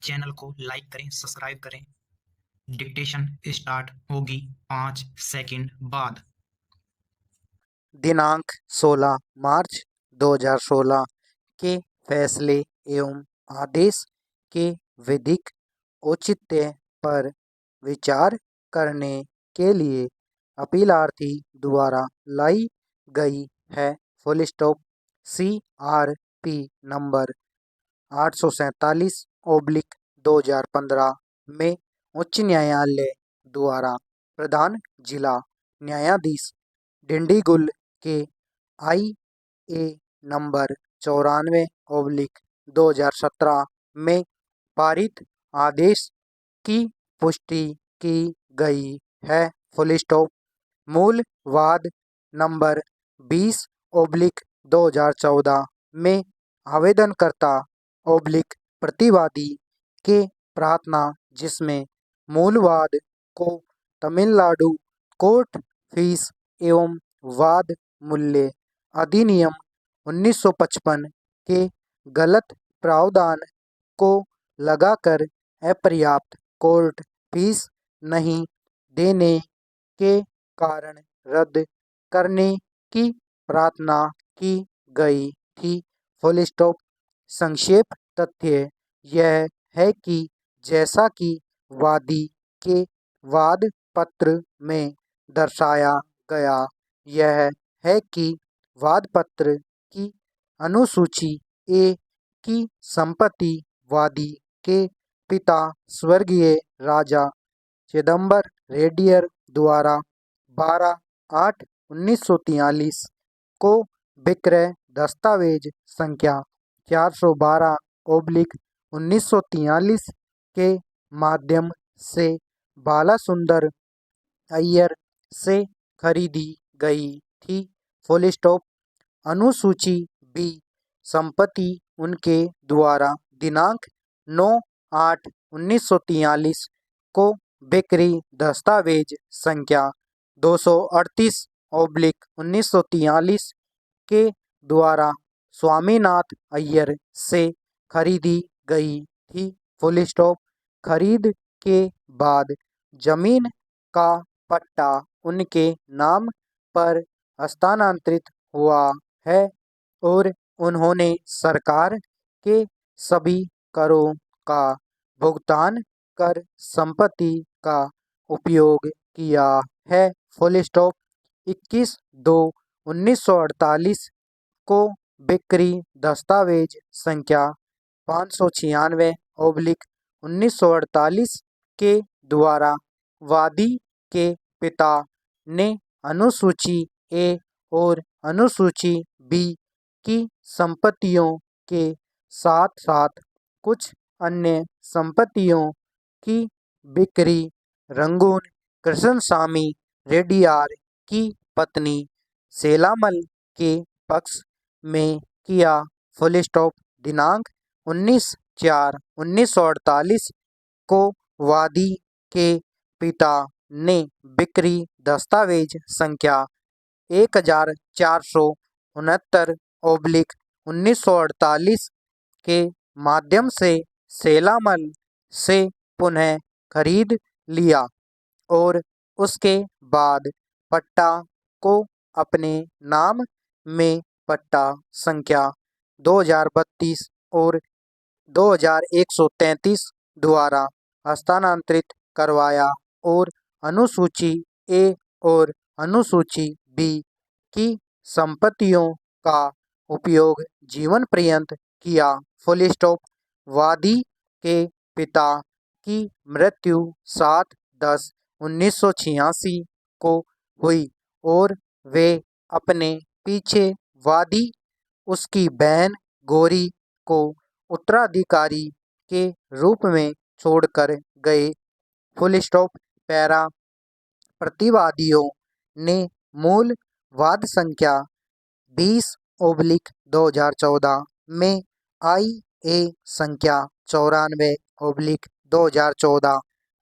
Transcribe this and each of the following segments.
Channel को like करें, subscribe करें। डिक्टेशन स्टार्ट होगी 5 सेकंड बाद। दिनांक 16 मार्च 2016 के फैसले एवं आदेश के विधिक औचित्य पर विचार करने के लिए अपीलार्थी द्वारा लाई गई है। Full stop. CRP नंबर 847/2015 में उच्च न्यायालय द्वारा प्रधान जिला न्यायाधीश डिंडीगुल के IA नंबर 94/2017 में पारित आदेश की पुष्टि की गई है। Full stop. मूल वाद नंबर 20/2014 में आवेदनकर्ता/प्रतिवादी के प्रार्थना, जिसमें मूल वाद को तमिलनाडु कोर्ट फीस एवं वाद मूल्य अधिनियम 1955 के गलत प्रावधान को लगाकर अपर्याप्त कोर्ट फीस नहीं देने के कारण रद्द करने की प्रार्थना की गई थी। Full stop. संक्षेप तथ्य यह है कि जैसा कि वादी के वाद पत्र में दर्शाया गया, यह है कि वाद पत्र की अनुसूची ए की संपत्ति वादी के पिता स्वर्गीय राजा चिदम्बर रेड्डियर द्वारा 12/8/1943 को विक्रय दस्तावेज संख्या 412/1943 के माध्यम से बालासुंदर अय्यर से खरीदी गई थी। Full stop. अनुसूची बी संपत्ति उनके द्वारा दिनांक 9/8/1943 को बिक्री दस्तावेज संख्या 238/1943 के द्वारा स्वामीनाथ अय्यर से खरीदी गई थी। Full stop. खरीद के बाद जमीन का पट्टा उनके नाम पर हस्तांतरित हुआ है और उन्होंने सरकार के सभी करों का भुगतान कर संपत्ति का उपयोग किया है। Full stop. 21/2/1948 को बिक्री दस्तावेज संख्या 596/1948 के द्वारा वादी के पिता ने अनुसूची ए और अनुसूची बी की संपत्तियों के साथ साथ कुछ अन्य संपत्तियों की बिक्री रंगून कृष्णसामी रेड्डियार की पत्नी सेलामल के पक्ष में किया। Full stop. दिनांक 19/4/1948 को वादी के पिता ने बिक्री दस्तावेज संख्या 1469/1948 के माध्यम से सेलामल से पुनः खरीद लिया और उसके बाद पट्टा को अपने नाम में पट्टा संख्या 2032 और 2133 द्वारा हस्तांतरित करवाया और अनुसूची ए और अनुसूची बी की संपत्तियों का उपयोग जीवन पर्यंत किया। Full stop. वादी के पिता की मृत्यु 7/10/1986 को हुई और वे अपने पीछे वादी उसकी बहन गौरी को उत्तराधिकारी के रूप में छोड़कर गए। Full stop. पैरा। प्रतिवादियों ने मूल वाद संख्या 20/2014 में IA संख्या 94/2014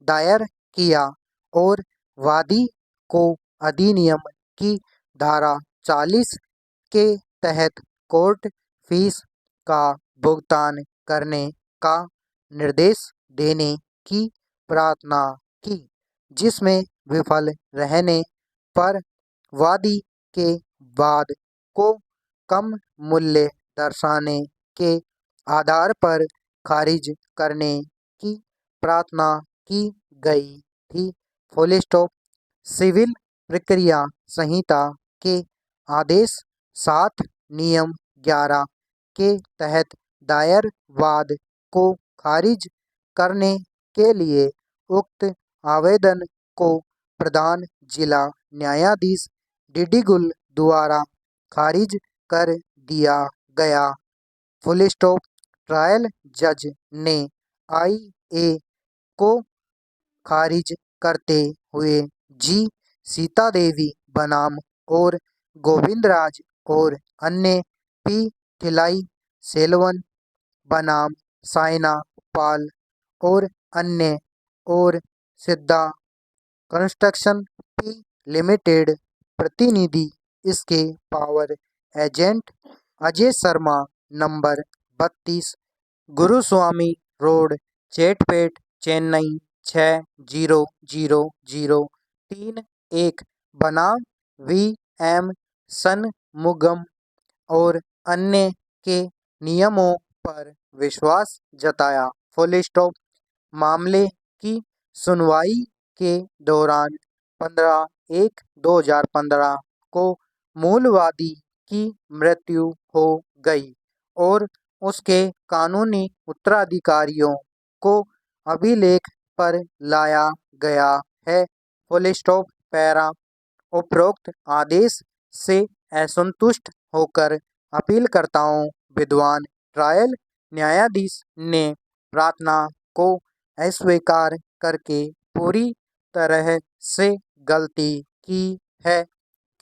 दायर किया और वादी को अधिनियम की धारा 40 के तहत कोर्ट फीस का भुगतान करने का निर्देश देने की प्रार्थना की, जिसमें विफल रहने पर वादी के वाद को कम मूल्य दर्शाने के आधार पर खारिज करने की प्रार्थना की गई थी। Full stop. सिविल प्रक्रिया संहिता के आदेश 7 नियम 11 के तहत दायर वाद को खारिज करने के लिए उक्त आवेदन को प्रधान जिला न्यायाधीश डिडिगुल द्वारा खारिज कर दिया गया। Full stop. ट्रायल जज ने IA को खारिज करते हुए जी सीता देवी बनाम और गोविंदराज और अन्य पी थिलाई सेल्वन बनाम साइना पाल और अन्य और सिद्धा कंस्ट्रक्शन पी लिमिटेड प्रतिनिधि इसके power agent Ajay Sharma number 32 Guruswamy road Chetpet Chennai 600031 बनाम VM सनमुगम और अन्य के नियमों पर विश्वास जताया। Full stop. मामले की सुनवाई के दौरान 15/1/2015 को मूल वादी की मृत्यु हो गई और उसके कानूनी उत्तराधिकारियों को अभिलेख पर लाया गया है। Full stop. पैरा। उपरोक्त आदेश से असंतुष्ट होकर अपीलकर्ताओं विद्वान ट्रायल न्यायाधीश ने प्रार्थना को अस्वीकार करके पूरी तरह से गलती की है,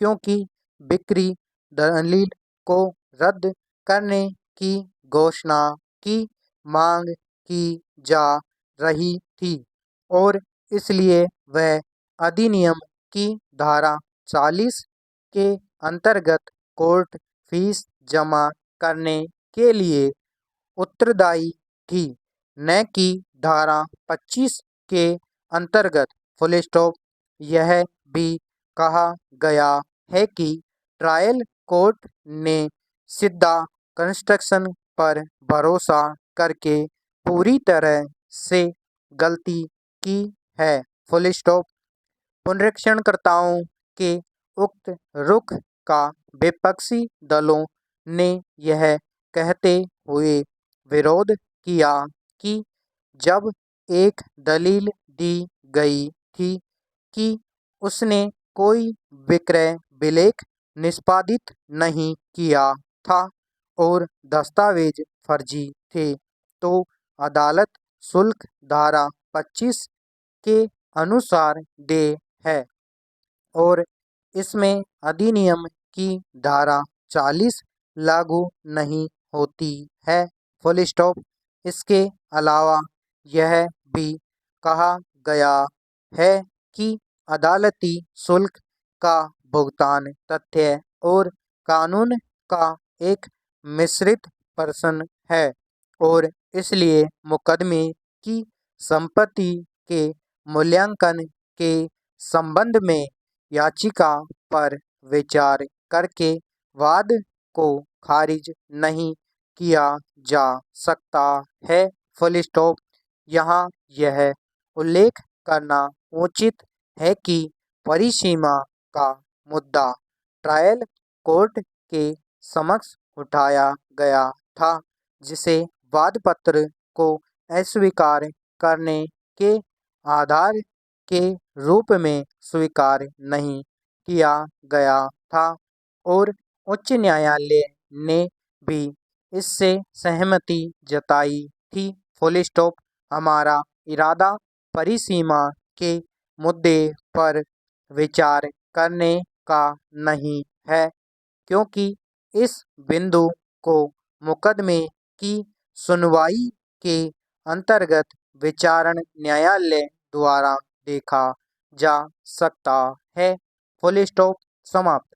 क्योंकि बिक्री दलील को रद्द करने की घोषणा की मांग की जा रही थी और इसलिए वह अधिनियम की धारा 40 के अंतर्गत कोर्ट फीस जमा करने के लिए उत्तरदायी थी, न कि धारा 25 के अंतर्गत। Full stop. यह भी कहा गया है कि ट्रायल कोर्ट ने सिद्धा कंस्ट्रक्शन पर भरोसा करके पूरी तरह से गलती की है। Full stop. पुनरीक्षणकर्ताओं के उक्त रुख का विपक्षी दलों ने यह कहते हुए विरोध किया कि जब एक दलील दी गई थी कि उसने कोई विक्रय विलेख निष्पादित नहीं किया था और दस्तावेज फर्जी थे, तो अदालत शुल्क धारा 25 के अनुसार देय है और इसमें अधिनियम की धारा 40 लागू नहीं होती है। Full stop. इसके अलावा यह भी कहा गया है कि अदालती शुल्क का भुगतान तथ्य और कानून का एक मिश्रित प्रश्न है और इसलिए मुकदमे की संपत्ति के मूल्यांकन के संबंध में याचिका पर विचार करके वाद को खारिज नहीं किया जा सकता है। Full stop. यहाँ यह उल्लेख करना उचित है कि परिसीमा का मुद्दा ट्रायल कोर्ट के समक्ष उठाया गया था, जिसे वादपत्र को अस्वीकार करने के आधार के रूप में स्वीकार नहीं किया गया था और उच्च न्यायालय ने भी इससे सहमति जताई थी। Full stop. हमारा इरादा परिसीमा के मुद्दे पर विचार करने का नहीं है, क्योंकि इस बिंदु को मुकदमे की सुनवाई के अंतर्गत विचारण न्यायालय द्वारा देखा जा सकता है। Full stop. समाप्त।